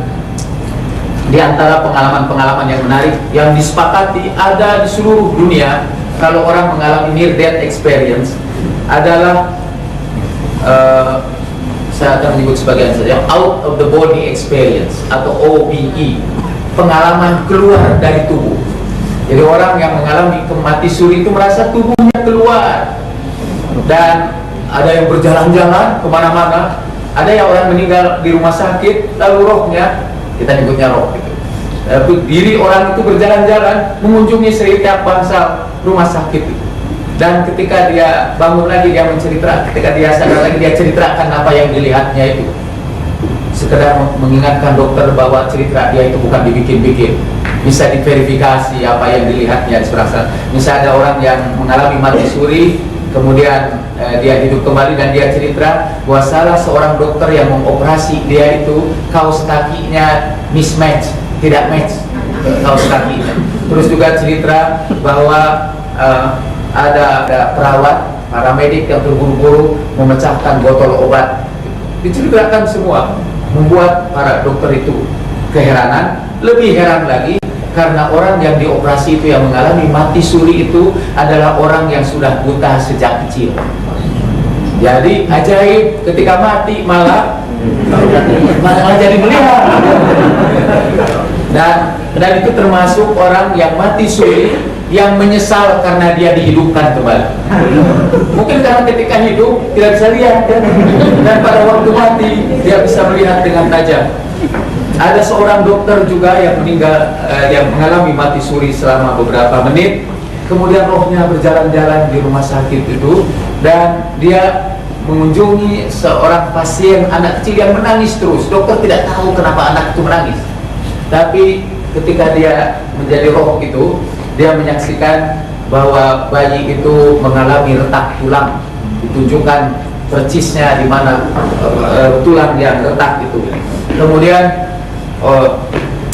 di antara pengalaman-pengalaman yang menarik yang disepakati ada di seluruh dunia kalau orang mengalami near death experience adalah saya akan menyebut sebagian saja, out of the body experience atau OBE, pengalaman keluar dari tubuh. Jadi orang yang mengalami mati suri itu merasa tubuhnya keluar, dan ada yang berjalan-jalan kemana-mana, ada yang orang meninggal di rumah sakit lalu rohnya, kita nyebutnya roh gitu, tapi diri orang itu berjalan-jalan mengunjungi setiap bangsa rumah sakit itu. Dan ketika dia bangun lagi, dia menceritakan, ketika dia sadar lagi, dia ceritakan apa yang dilihatnya itu, sekedar mengingatkan dokter bahwa cerita dia itu bukan dibikin-bikin, bisa diverifikasi apa yang dilihatnya di seberang sana. Misalnya ada orang yang mengalami mati suri, kemudian dia hidup kembali dan dia cerita bahwa salah seorang dokter yang mengoperasi dia itu kaos kakinya mismatch, tidak match kaos kakinya. Terus juga cerita bahwa ada perawat, paramedik yang terburu-buru memecahkan botol obat. Diceritakan semua, membuat para dokter itu keheranan. Lebih heran lagi karena orang yang dioperasi itu, yang mengalami mati suri itu adalah orang yang sudah buta sejak kecil. Jadi ajaib, ketika mati malah jadi melihat. Dan itu termasuk orang yang mati suri yang menyesal karena dia dihidupkan kembali. Mungkin karena ketika hidup tidak bisa lihat, kan? Dan pada waktu mati dia bisa melihat dengan tajam. Ada seorang dokter juga yang meninggal, yang mengalami mati suri selama beberapa menit, kemudian rohnya berjalan-jalan di rumah sakit itu, dan dia mengunjungi seorang pasien anak kecil yang menangis terus. Dokter tidak tahu kenapa anak itu menangis, tapi ketika dia menjadi roh itu, dia menyaksikan bahwa bayi itu mengalami retak tulang, ditunjukkan percisnya di mana tulang yang retak itu. Kemudian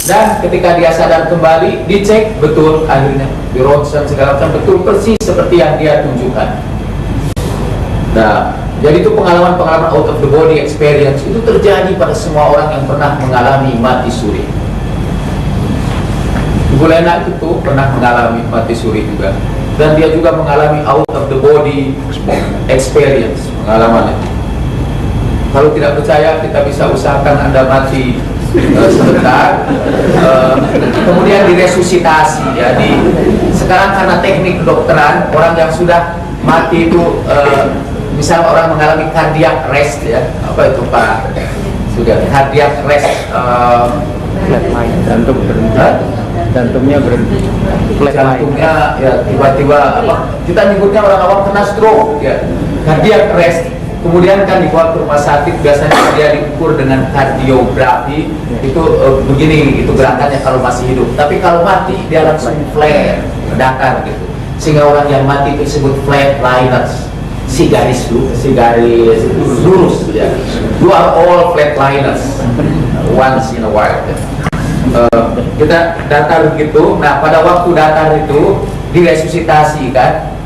dan ketika dia sadar kembali, dicek betul, akhirnya di ronsen segala macam, betul persis seperti yang dia tunjukkan. Nah, jadi itu pengalaman-pengalaman out of the body experience itu terjadi pada semua orang yang pernah mengalami mati suri. Ibu Lena itu tuh pernah mengalami mati suri juga, dan dia juga mengalami out of the body experience, pengalaman itu. Kalau tidak percaya, kita bisa usahakan Anda mati sebentar, kemudian diresusitasi. Jadi sekarang karena teknik kedokteran, orang yang sudah mati itu, misal orang mengalami cardiac arrest, ya, apa itu Pak? Sudah cardiac arrest, jantung berhenti, jantungnya berhenti, jantungnya ya tiba-tiba apa? Kita nyebutnya orang awam kena stroke, ya, cardiac arrest. Kemudian kan dibawa ke rumah sakit, biasanya dia diukur dengan kardiografi, itu begini itu gerakannya kalau masih hidup. Tapi kalau mati dia langsung flat, datar gitu. Sehingga orang yang mati itu disebut flatliners, si garis lurus ya. You are all flatliners once in a while. Kita datar gitu. Nah, pada waktu datar itu diresusitasi kan,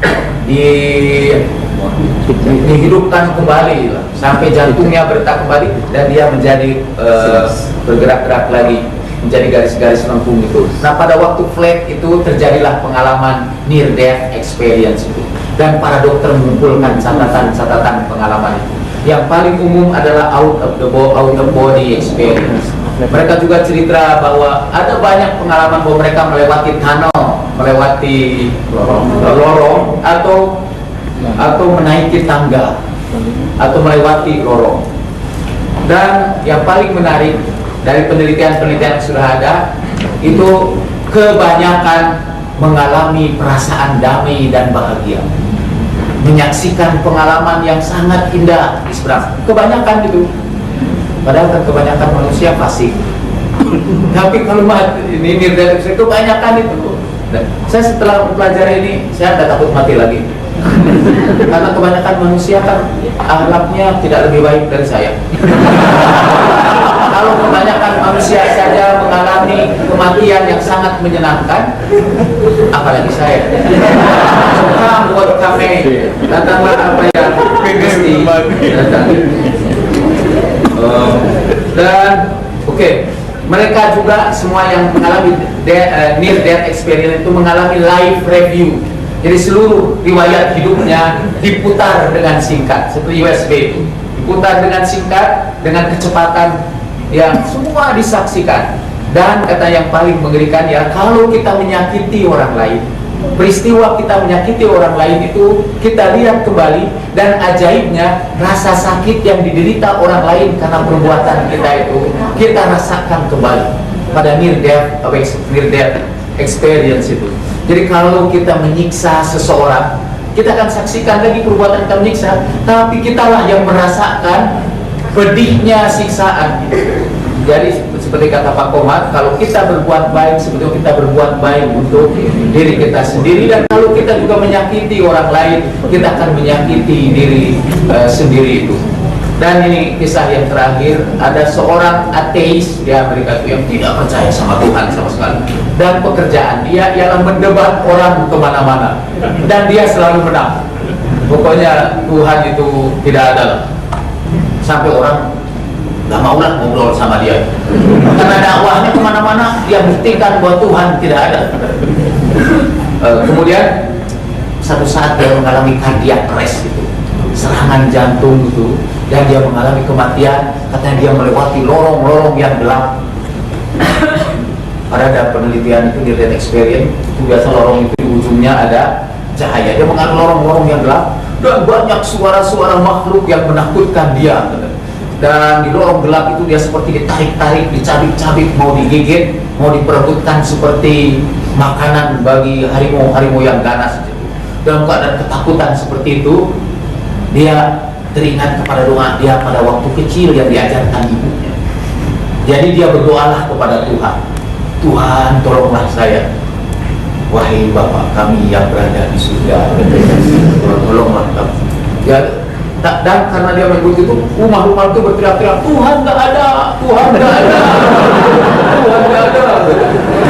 dihidupkan kembali sampai jantungnya berdetak kembali, dan dia menjadi bergerak-gerak lagi, menjadi garis-garis lengkung itu. Nah, pada waktu flat itu terjadilah pengalaman near death experience itu, dan para dokter mengumpulkan catatan-catatan pengalaman itu. Yang paling umum adalah out of body experience. Mereka juga cerita bahwa ada banyak pengalaman bahwa mereka melewati tunnel, melewati lorong atau menaiki tangga. atau melewati lorong. Dan yang paling menarik dari penelitian-penelitian yang sudah ada, itu kebanyakan mengalami perasaan damai dan bahagia, menyaksikan pengalaman yang sangat indah di seberang. Kebanyakan itu, padahal kan kebanyakan manusia fasik. Tapi kalau ini near-death experience, kebanyakan itu. Saya setelah mempelajari ini, saya tidak takut mati lagi. Karena kebanyakan manusia kan akhlaknya tidak lebih baik dari saya. Kalau kebanyakan manusia saja mengalami kematian yang sangat menyenangkan, apalagi saya. Nah, buat kami datanglah apa yang mesti datang. Dan oke, mereka juga semua yang mengalami near death experience itu mengalami live review. Jadi seluruh riwayat hidupnya diputar dengan singkat, seperti USB itu diputar dengan singkat, dengan kecepatan yang semua disaksikan. Dan kata yang paling mengerikan ya, kalau kita menyakiti orang lain, peristiwa kita menyakiti orang lain itu kita lihat kembali, dan ajaibnya rasa sakit yang diderita orang lain karena perbuatan kita itu kita rasakan kembali pada near death experience itu. Jadi kalau kita menyiksa seseorang, kita akan saksikan lagi perbuatan kita menyiksa, tapi kitalah yang merasakan pedihnya siksaan. Jadi seperti kata Pak Komar, kalau kita berbuat baik, sebetulnya kita berbuat baik untuk diri kita sendiri, dan kalau kita juga menyakiti orang lain, kita akan menyakiti diri sendiri itu. Dan ini kisah yang terakhir, ada seorang ateis di Amerika itu yang tidak percaya sama Tuhan sama sekali, dan pekerjaan dia ialah mendebat orang kemana-mana, dan dia selalu menang. Pokoknya Tuhan itu tidak ada lah. Sampai orang gak mau lah ngobrol sama dia, karena dakwahnya kemana-mana dia buktikan bahwa Tuhan tidak ada. Kemudian satu saat dia mengalami cardiac arrest itu, serangan jantung itu, dan dia mengalami kematian. Katanya dia melewati lorong-lorong yang gelap. Ada penelitian itu near death experience itu, biasa lorong itu di ujungnya ada cahaya. Dia mengalami lorong-lorong yang gelap, dan banyak suara-suara makhluk yang menakutkan dia. Dan di lorong gelap itu dia seperti ditarik-tarik, dicabik-cabik, mau digigit, mau diperebutkan seperti makanan bagi harimau-harimau yang ganas. Dalam keadaan ketakutan seperti itu, dia teringat kepada doa dia pada waktu kecil yang diajarkan ibunya. Jadi dia berdoalah kepada Tuhan, Tuhan tolonglah saya, wahai Bapa kami yang berada di surga, tolonglah kami. Ya, dan karena dia menyebut itu, rumah-rumah itu berteriak-teriak, Tuhan nggak ada, Tuhan nggak ada, Tuhan nggak ada.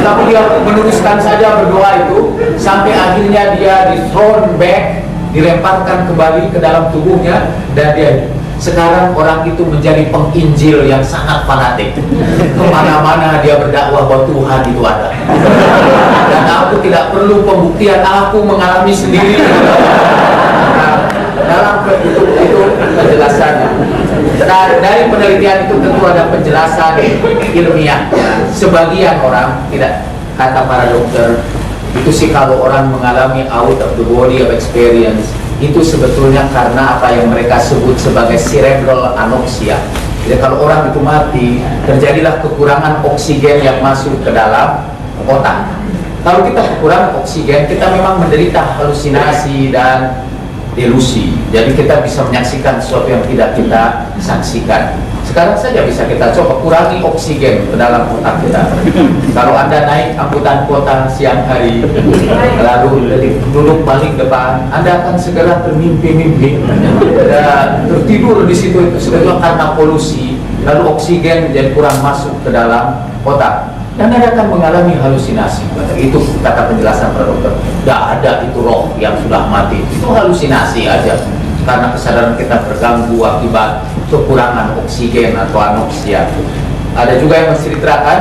Tapi dia meneruskan saja berdoa itu, sampai akhirnya dia di thrown back, dilemparkan kembali ke dalam tubuhnya, dan dia sekarang orang itu menjadi penginjil yang sangat fanatik. Kemana-mana dia berdakwah bahwa Tuhan itu ada, dan aku tidak perlu pembuktian, aku mengalami sendiri. Dalam itu penjelasannya. Dari penelitian itu tentu ada penjelasan ilmiah. Sebagian orang tidak, kata para dokter, itu sih kalau orang mengalami out of the body of experience, itu sebetulnya karena apa yang mereka sebut sebagai cerebral anoxia. Jadi kalau orang itu mati, terjadilah kekurangan oksigen yang masuk ke dalam otak. Kalau kita kekurangan oksigen, kita memang menderita halusinasi dan delusi. Jadi kita bisa menyaksikan sesuatu yang tidak kita saksikan. Sekarang saja bisa kita coba kurangi oksigen ke dalam otak kita. Kalau Anda naik angkutan kota siang hari, lalu duduk paling depan, Anda akan segera termimpi-mimpi dan tertidur di situ. Itu sebetulnya karena polusi, lalu oksigen jadi kurang masuk ke dalam otak, dan Anda akan mengalami halusinasi. Itu kata penjelasan para dokter. Tidak ada itu roh yang sudah mati, itu halusinasi aja, karena kesadaran kita terganggu akibat kekurangan oksigen atau anoksia. Ada juga yang menceritakan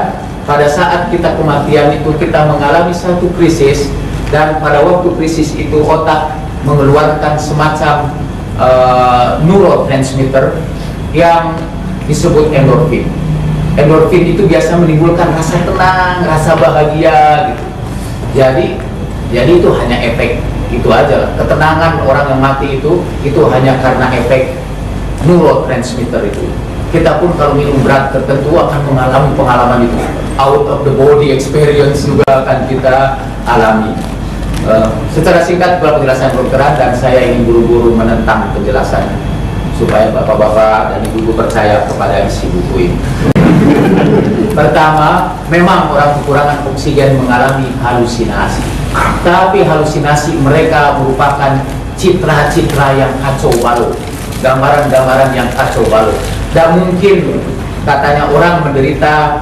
pada saat kita kematian itu kita mengalami satu krisis, dan pada waktu krisis itu otak mengeluarkan semacam neurotransmitter yang disebut endorfin. Endorfin itu biasa menimbulkan rasa tenang, rasa bahagia gitu. Jadi itu hanya efek itu aja. Ketenangan orang yang mati itu hanya karena efek neurotransmitter itu. Kita pun kalau minum berat tertentu akan mengalami pengalaman itu. Out of the body experience juga akan kita alami. Secara singkat itulah penjelasan kedokteran, dan saya ingin buru-buru menentang penjelasan supaya bapak-bapak dan ibu-ibu percaya kepada isi buku ini. Pertama, memang orang kekurangan oksigen mengalami halusinasi, tapi halusinasi mereka merupakan citra-citra yang kacau balau, gambaran-gambaran yang kacau balau. Dan mungkin katanya orang menderita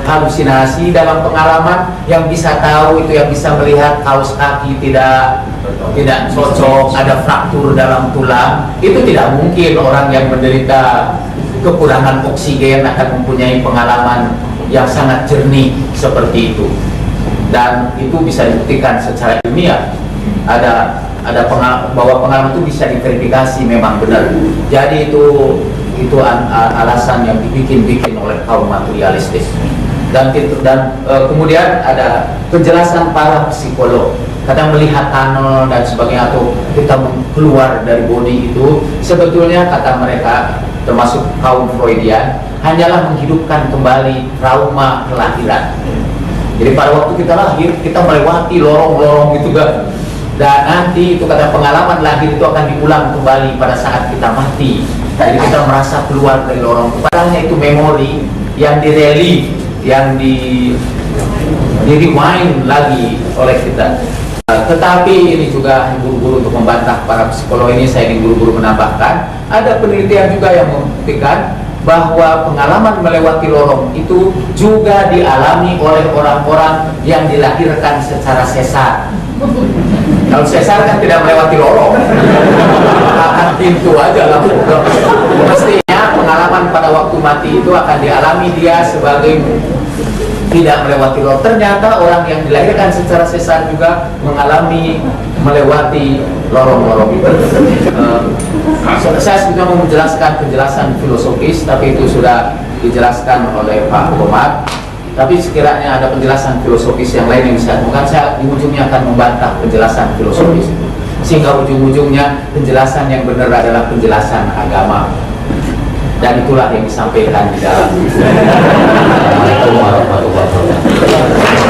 halusinasi dalam pengalaman, yang bisa tahu itu yang bisa melihat kaos kaki tidak cocok, ada fraktur dalam tulang. Itu tidak mungkin orang yang menderita kekurangan oksigen akan mempunyai pengalaman yang sangat jernih seperti itu. Dan itu bisa dibuktikan secara ilmiah. Bahwa pengalaman itu bisa diverifikasi memang benar. Jadi itu alasan yang dibikin oleh kaum materialistis. Dan kemudian ada penjelasan para psikolog, kadang melihat tunnel dan sebagainya, atau kita keluar dari body itu sebetulnya kata mereka, termasuk kaum Freudian, hanyalah menghidupkan kembali trauma kelahiran. Jadi pada waktu kita lahir, kita melewati lorong-lorong itu kan, dan nanti itu kata pengalaman lahir itu akan diulang kembali pada saat kita mati. Jadi kita merasa keluar dari lorong itu. Padahal itu memori yang direlief, yang di rewind lagi oleh kita. Tetapi ini juga buru-buru untuk membantah para psikolog ini, saya ingin buru-buru menambahkan, ada penelitian juga yang membuktikan bahwa pengalaman melewati lorong itu juga dialami oleh orang-orang yang dilahirkan secara sesar. Kalau sesar kan tidak melewati lorong, akan pintu aja lah. Mestinya pengalaman pada waktu mati itu akan dialami dia sebagai tidak melewati lorong. Ternyata orang yang dilahirkan secara sesar juga mengalami melewati lorong-lorong itu. Saya sebetulnya mau menjelaskan penjelasan filosofis, tapi itu sudah dijelaskan oleh Pak Komar. Tapi sekiranya ada penjelasan filosofis yang lain yang bisa temukan, saya di ujungnya akan membantah penjelasan filosofis, sehingga ujung-ujungnya penjelasan yang benar adalah penjelasan agama. Dan itulah yang disampaikan di dalam. Assalamualaikum warahmatullahi wabarakatuh.